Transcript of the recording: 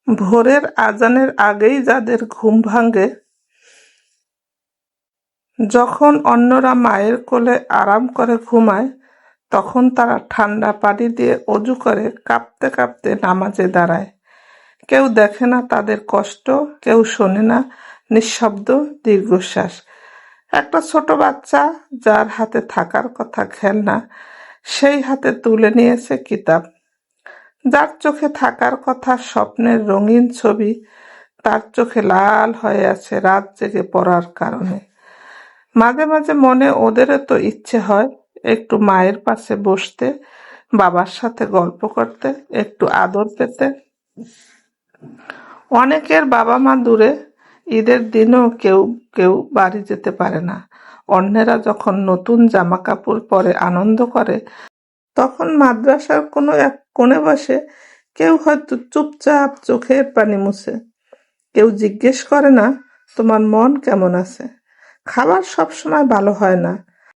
ভোরের আজানের আগেই যাদের ঘুম ভাঙে, যখন অন্যরা মায়ের কোলে আরাম করে ঘুমায়, তখন তারা ঠান্ডা পানি দিয়ে অজু করে কাঁপতে কাঁপতে নামাজে দাঁড়ায়। কেউ দেখে না তাদের কষ্ট, কেউ শোনে না নিঃশব্দ দীর্ঘশ্বাস। একটা ছোট বাচ্চা যার হাতে থাকার কথা খেলনা, সেই হাতে তুলে নিয়েছে কিতাব। যার চোখে থাকার কথা স্বপ্নের রঙিন ছবি, তার চোখে লাল হয়ে আছে রাত জেগে পড়ার কারণে। মাঝে মাঝে মনে ওদেরও তো ইচ্ছে হয় একটু মায়ের পাশে বসতে, বাবার সাথে গল্প করতে, একটু আদর পেতে। অনেকের বাবা মা দূরে, ঈদের দিনও কেউ কেউ বাড়ি যেতে পারে না। অন্যেরা যখন নতুন জামা কাপড় পরে আনন্দ করে, তখন মাদ্রাসার কোনো এক কোণে বসে কেউ হয়তো চুপচাপ চোখের পানি মুছে। কেউ জিজ্ঞেস করে না তোমার মন কেমন আছে। খাবার সবসময় ভালো হয় না,